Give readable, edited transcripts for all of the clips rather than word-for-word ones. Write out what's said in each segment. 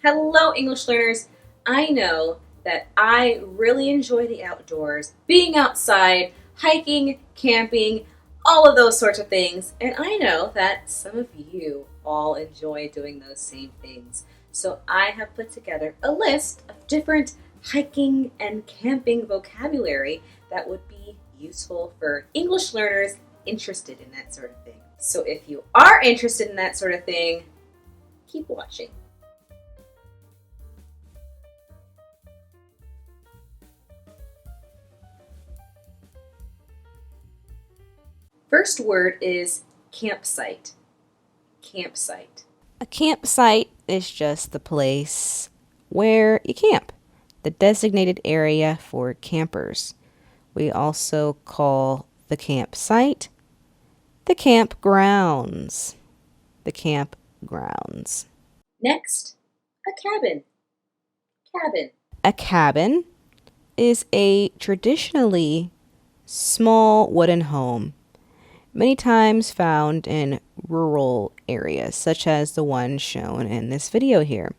Hello, English learners. I know that I really enjoy the outdoors, being outside, hiking, camping, all of those sorts of things. And I know that some of you all enjoy doing those same things. So I have put together a list of different hiking and camping vocabulary that would be useful for English learners interested in that sort of thing. So if you are interested in that sort of thing, keep watching. First word is campsite. Campsite. A campsite is just the place where you camp, the designated area for campers. We also call the campsite the campgrounds. The campgrounds. Next, a cabin. Cabin. A cabin is a traditionally small wooden home, many times found in rural areas, such as the one shown in this video here.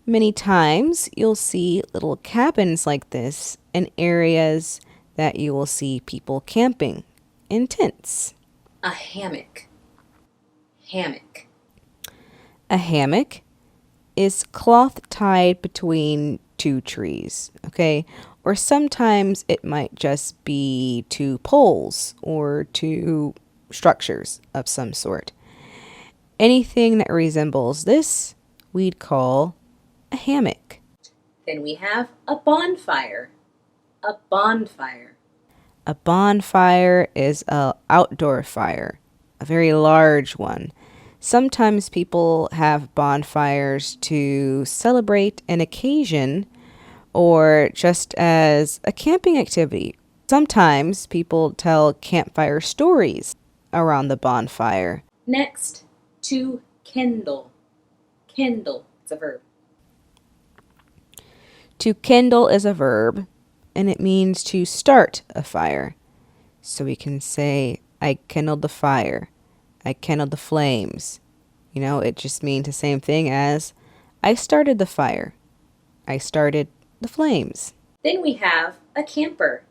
Many times you'll see little cabins like this in areas that you will see people camping in tents. A hammock. Hammock. A hammock is cloth tied between two trees, okay? Or sometimes it might just be two poles or two structures of some sort. Anything that resembles this, we'd call a hammock. Then we have a bonfire. A bonfire. A bonfire is an outdoor fire, a very large one. Sometimes people have bonfires to celebrate an occasion or just as a camping activity. Sometimes people tell campfire stories around the bonfire. Next, to kindle. Kindle. It's a verb. To kindle is a verb, and it means to start a fire. So we can say, I kindled the fire. I kindled the flames. You know, it just means the same thing as I started the fire. I started the flames. Then we have a camper.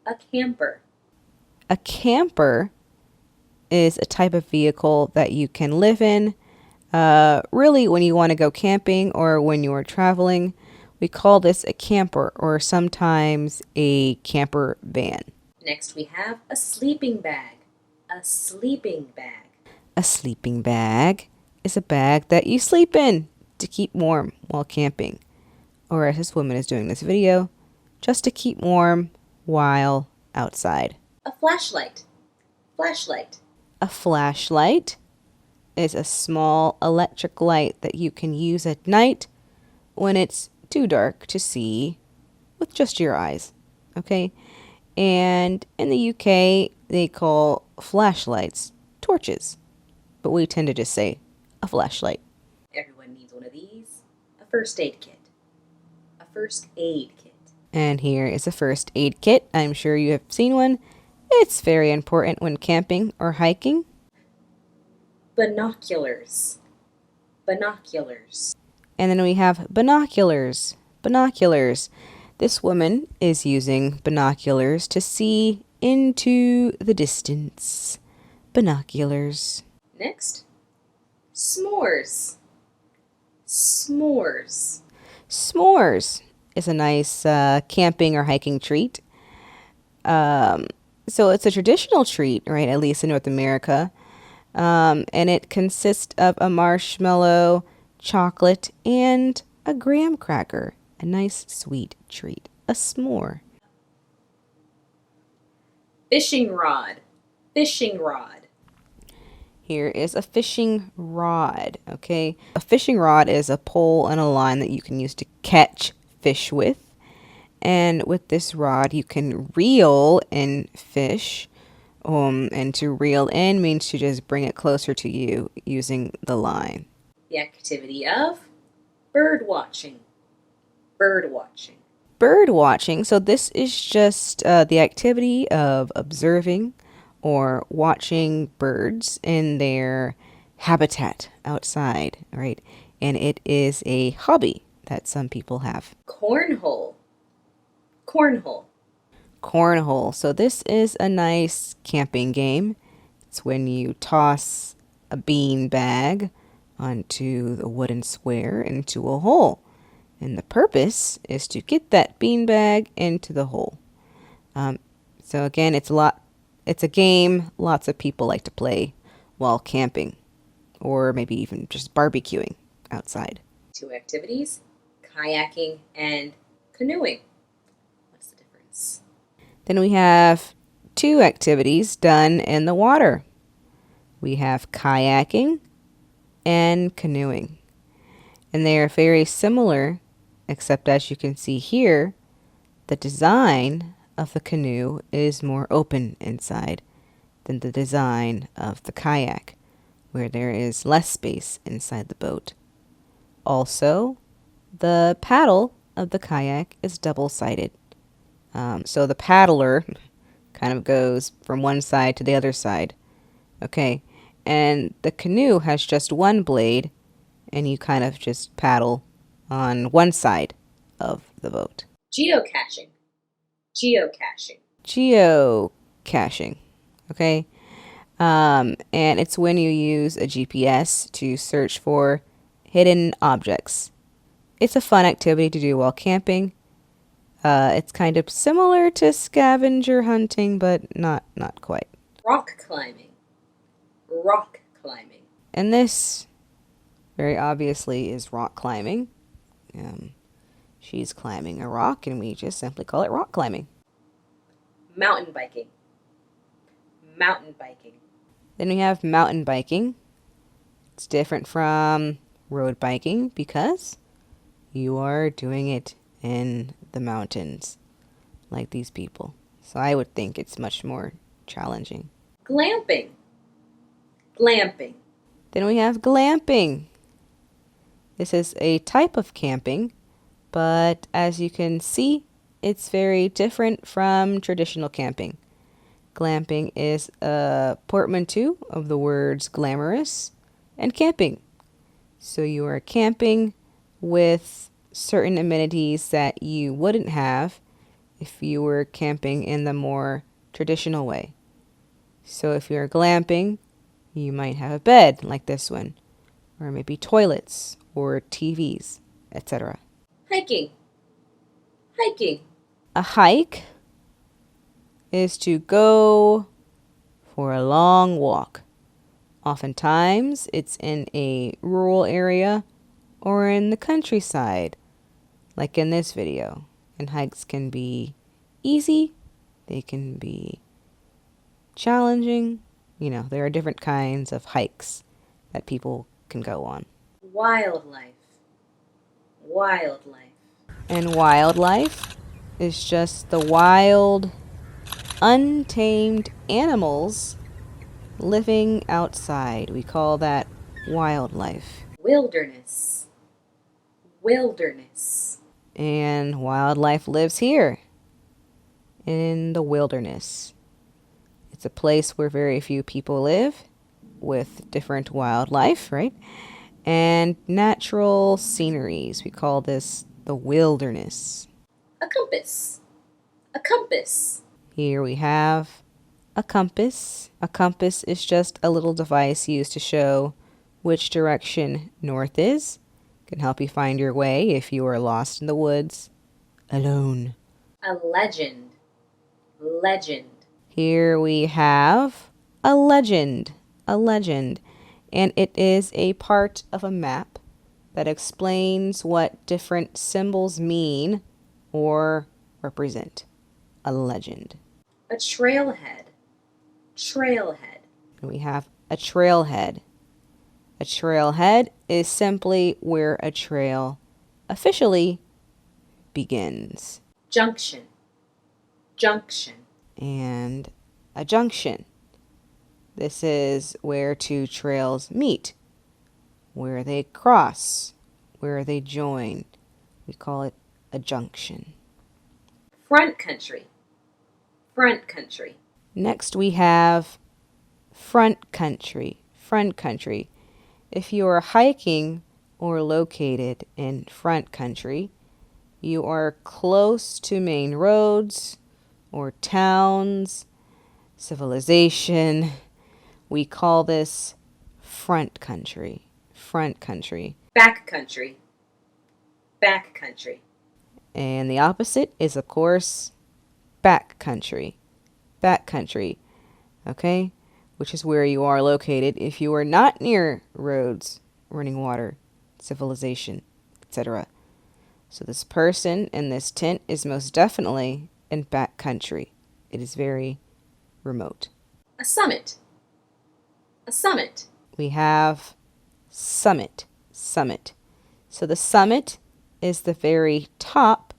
A camper. A camper is a type of vehicle that you can live in. Really, when you want to go camping or when you are traveling, we call this a camper or sometimes a camper van. Next we have a sleeping bag. A sleeping bag. A sleeping bag is a bag that you sleep in to keep warm while camping. Or as this woman is doing this video, just to keep warm while outside. A flashlight. Flashlight. A flashlight is a small electric light that you can use at night when it's too dark to see with just your eyes, okay? And in the UK, they call flashlights torches, but we tend to just say a flashlight. Everyone needs one of these. A first aid kit. A first aid kit. And here is a first aid kit. I'm sure you have seen one. It's very important when camping or hiking. Binoculars. Binoculars. And then we have binoculars. Binoculars. This woman is using binoculars to see into the distance. Binoculars. Next, s'mores. S'mores. S'mores is a nice camping or hiking treat. So it's a traditional treat, right, at least in North America. And it consists of a marshmallow, chocolate, and a graham cracker. A nice sweet treat. A s'more. Fishing rod. Fishing rod. Here is a fishing rod, okay? A fishing rod is a pole and a line that you can use to catch fish with. And with this rod, you can reel in fish. And to reel in means to just bring it closer to you using the line. The activity of bird watching. Bird watching. Bird watching. So this is just the activity of observing or watching birds in their habitat outside, right? and it is a hobby that some people have. Cornhole. Cornhole. Cornhole. So this is a nice camping game. It's when you toss a bean bag onto the wooden square into a hole. And the purpose is to get that bean bag into the hole. So again, it's a game lots of people like to play while camping or maybe even just barbecuing outside. 2 activities, kayaking and canoeing. What's the difference? Then we have 2 activities done in the water. We have kayaking and canoeing. And they are very similar, except as you can see here, the design of the canoe is more open inside than the design of the kayak, where there is less space inside the boat. Also, the paddle of the kayak is double-sided. So the paddler kind of goes from one side to the other side. Okay, and the canoe has just one blade, and you kind of just paddle on one side of the boat. Geocaching. Geocaching. Geocaching. Okay, and it's when you use a GPS to search for hidden objects. It's a fun activity to do while camping. It's kind of similar to scavenger hunting, but not quite. Rock climbing. Rock climbing. And this, very obviously, is rock climbing. She's climbing a rock, and we just simply call it rock climbing. Mountain biking. Mountain biking. Then we have mountain biking. It's different from road biking because you are doing it in the mountains, like these people. So I would think it's much more challenging. Glamping. Glamping. Then we have glamping. This is a type of camping, but as you can see, it's very different from traditional camping. Glamping is a portmanteau of the words glamorous and camping. So you are camping with certain amenities that you wouldn't have if you were camping in the more traditional way. So if you're glamping, you might have a bed like this one, or maybe toilets or TVs, etc. Hiking. Hiking. A hike is to go for a long walk. Oftentimes, it's in a rural area or in the countryside, like in this video. And hikes can be easy, they can be challenging. There are different kinds of hikes that people can go on. Wildlife. Wildlife. And wildlife is just the wild, untamed animals living outside. We call that wildlife. Wilderness. Wilderness. And wildlife lives here in the wilderness. It's a place where very few people live with different wildlife, right? And natural sceneries. We call this the wilderness. A compass. A compass. Here we have a compass. A compass is just a little device used to show which direction north is. It can help you find your way if you are lost in the woods alone. A legend. Legend. Here we have a legend. A legend. And it is a part of a map that explains what different symbols mean or represent. A legend. A trailhead. Trailhead. And we have a trailhead. A trailhead is simply where a trail officially begins. Junction. Junction. And a junction. This is where 2 trails meet, where they cross, where they join. We call it a junction. Front country. Front country. Next we have front country. Front country. If you are hiking or located in front country. You are close to main roads or towns, civilization. We call this front country. Front country. Back country. Back country. And the opposite is, of course, back country. Back country. Okay? Which is where you are located if you are not near roads, running water, civilization, etc. So this person in this tent is most definitely in back country. It is very remote. A summit. A summit. We have summit. Summit. So the summit is the very top,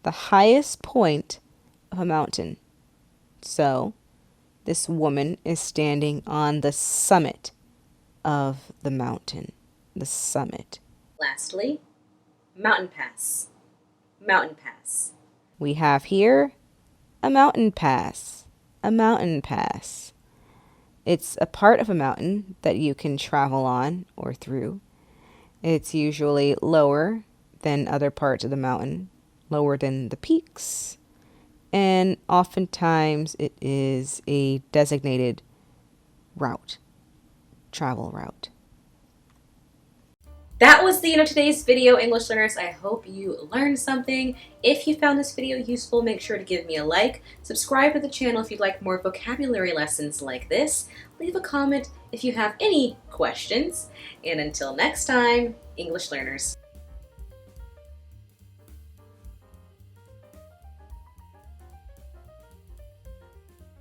the highest point of a mountain. So this woman is standing on the summit of the mountain. The summit. Lastly, mountain pass. Mountain pass. We have here a mountain pass. A mountain pass. It's a part of a mountain that you can travel on or through. It's usually lower than other parts of the mountain, lower than the peaks, and oftentimes it is a designated route, travel route. That was the end of today's video, English learners. I hope you learned something. If you found this video useful, make sure to give me a like. Subscribe to the channel if you'd like more vocabulary lessons like this. Leave a comment if you have any questions. And until next time, English learners.